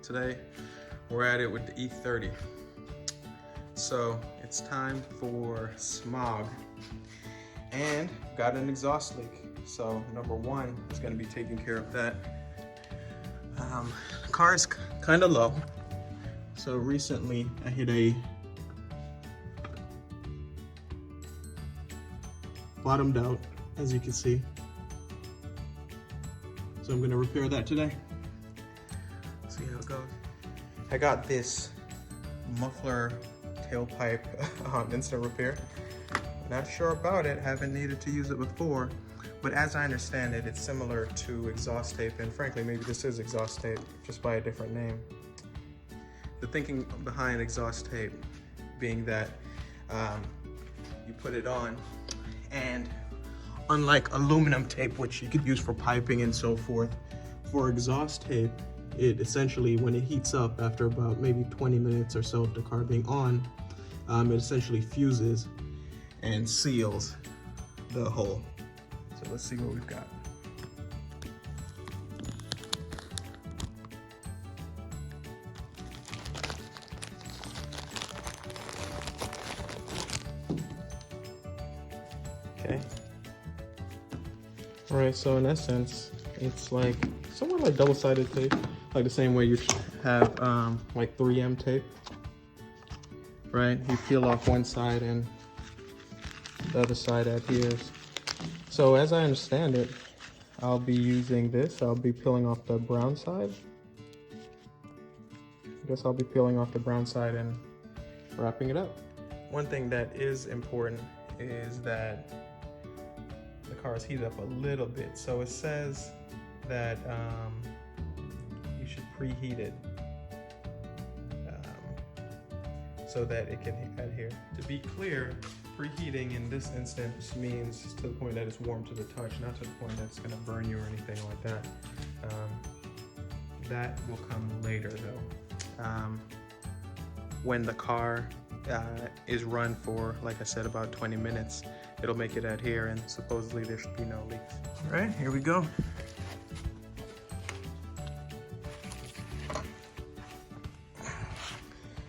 Today we're at it with the E30. So it's time for SMOG, and got an exhaust leak. So number one is going to be taking care of that. The car is kind of low. So recently I hit a bottomed out, as you can see. So I'm going to repair that today. See how it goes. I got this muffler tailpipe instant repair. Not sure about it, haven't needed to use it before, but as I understand it, it's similar to exhaust tape, and frankly, maybe this is exhaust tape, just by a different name. The thinking behind exhaust tape being that you put it on, and unlike aluminum tape, which you could use for piping and so forth, for exhaust tape, it essentially, when it heats up after about maybe 20 minutes or so of the car being on, it essentially fuses and seals the hole. So let's see what we've got. Okay. All right, so in essence, it's like somewhat like double-sided tape, like the same way you have like 3M tape, right? You peel off one side and the other side adheres. So as I understand it, I'll be using this. I'll be peeling off the brown side. I guess I'll be peeling off the brown side and wrapping it up. One thing that is important is that the car is heated up a little bit. So it says that you should preheat it so that it can adhere. To be clear, preheating in this instance means to the point that it's warm to the touch, not to the point that it's going to burn you or anything like that. That will come later though. When the car is run for, like I said, about 20 minutes, it'll make it adhere, and supposedly there should be no leaks. All right, here we go.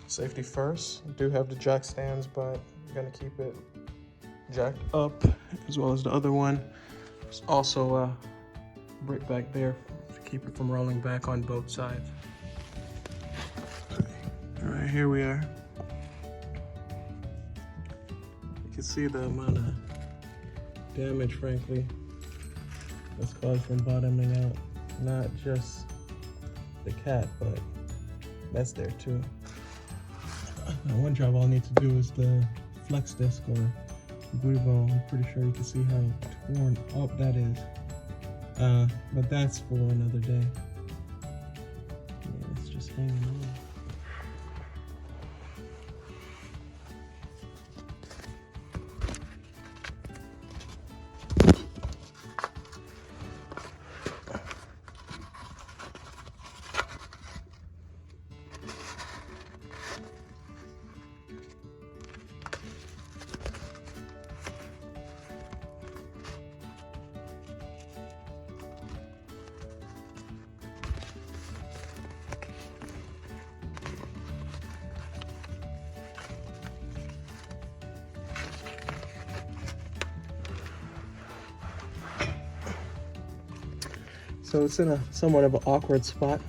Safety first. I do have the jack stands, but I'm gonna keep it jacked up, as well as the other one. There's also a brick back there to keep it from rolling back on both sides. All right, here we are. You can see the amount of damage, frankly, that's caused from bottoming out. Not just the cat, but that's there too. Now, one job I'll need to do is the flex disc or guibo. I'm pretty sure you can see how torn up that is. But that's for another day. Yeah, it's just hanging on. So it's in a somewhat of an awkward spot.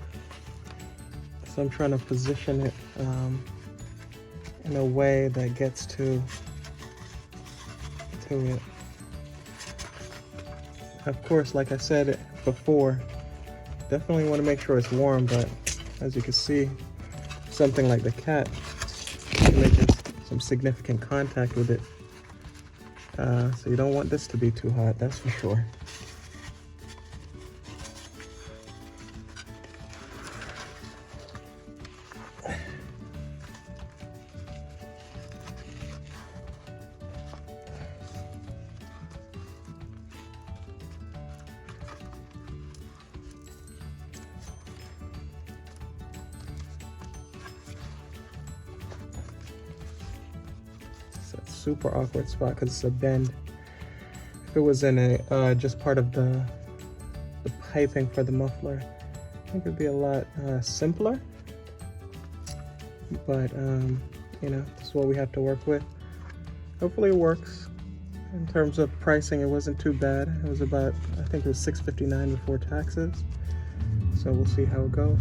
So I'm trying to position it in a way that gets to it. Of course, like I said before, definitely want to make sure it's warm, but as you can see, something like the cat, you're making some significant contact with it. So you don't want this to be too hot, that's for sure. Super awkward spot because it's a bend. If it was in a just part of the piping for the muffler, I think it'd be a lot simpler. but you know, this is what we have to work with. Hopefully it works. In terms of pricing, it wasn't too bad. It was about, I think it was $6.59 before taxes. So we'll see how it goes.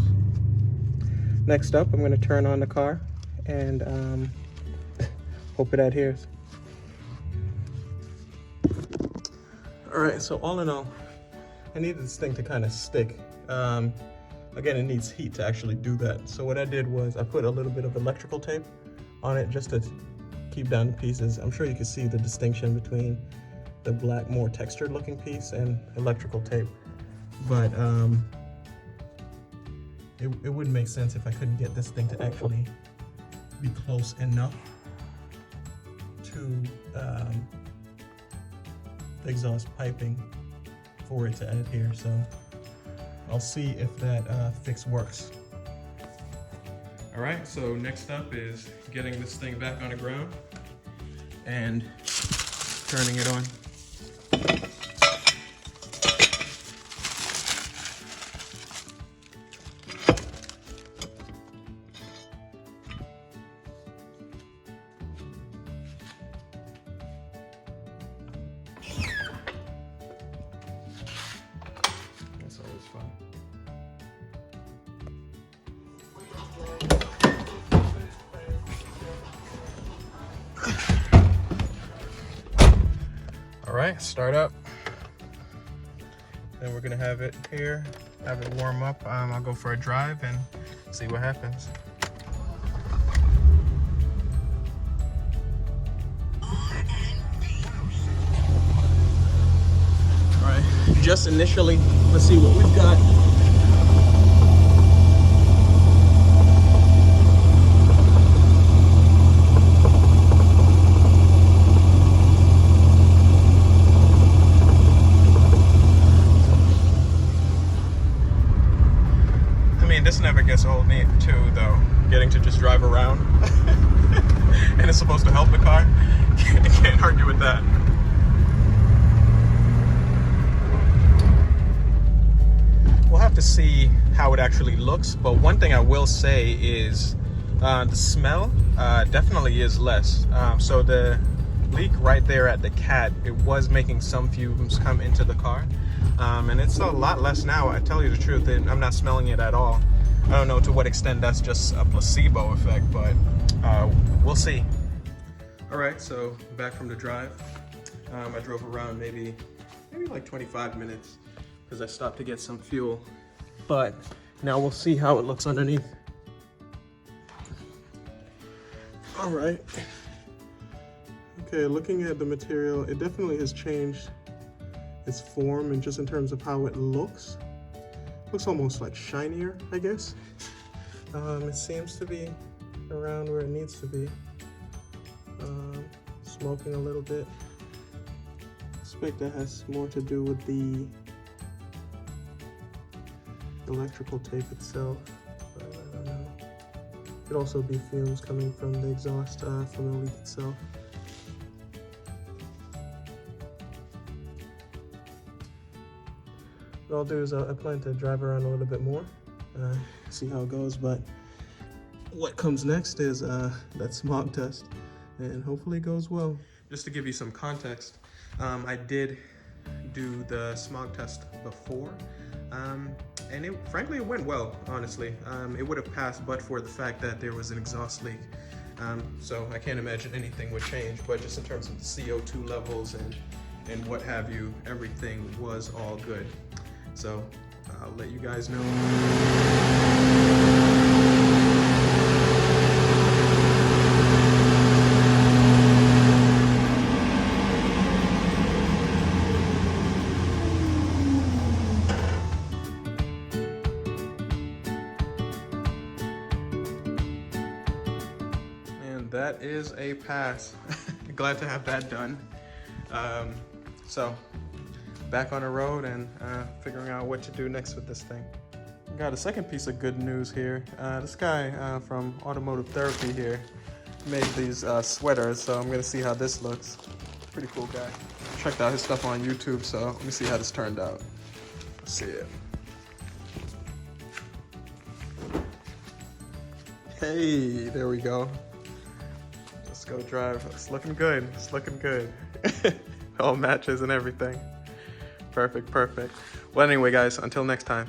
Next up, I'm going to turn on the car and hope it adheres. All right, so all in all, I needed this thing to kind of stick. Again, it needs heat to actually do that. So what I did was I put a little bit of electrical tape on it just to keep down the pieces. I'm sure you can see the distinction between the black, more textured looking piece and electrical tape. But it wouldn't make sense if I couldn't get this thing to actually be close enough to the exhaust piping for it to adhere. So I'll see if that fix works. All right, so next up is getting this thing back on the ground and turning it on. That's always fun. All right, start up. Then we're gonna have it here, have it warm up. I'll go for a drive and see what happens. All right, just initially, let's see what we've got. This never gets old too, though, getting to just drive around. And it's supposed to help the car. Can't argue with that. We'll have to see how it actually looks, but one thing I will say is the smell definitely is less. So the leak right there at the cat, it was making some fumes come into the car. And it's a lot less now, I tell you the truth, and I'm not smelling it at all. I don't know to what extent that's just a placebo effect, but we'll see. All right, so back from the drive. I drove around maybe like 25 minutes because I stopped to get some fuel. But now we'll see how it looks underneath. All right. Okay, looking at the material, it definitely has changed its form, and just in terms of how it looks almost like shinier, I guess. It seems to be around where it needs to be. Smoking a little bit. I suspect that has more to do with the electrical tape itself, but I don't know. Could also be fumes coming from the exhaust from the leak itself. What I'll do is I plan to drive around a little bit more, see how it goes, but what comes next is that smog test, and hopefully it goes well. Just to give you some context, I did do the smog test before, and frankly it went well, honestly. It would have passed but for the fact that there was an exhaust leak. So I can't imagine anything would change, but just in terms of the CO2 levels and what have you, everything was all good. So I'll let you guys know. And that is a pass. Glad to have that done. So back on the road and figuring out what to do next with this thing. Got a second piece of good news here. This guy from Automotive Therapy here made these sweaters, so I'm gonna see how this looks. Pretty cool guy. Checked out his stuff on YouTube, so let me see how this turned out. Let's see it. Hey, there we go. Let's go drive. It's looking good. It's looking good. All matches and everything. Perfect, perfect. Well, anyway, guys, until next time.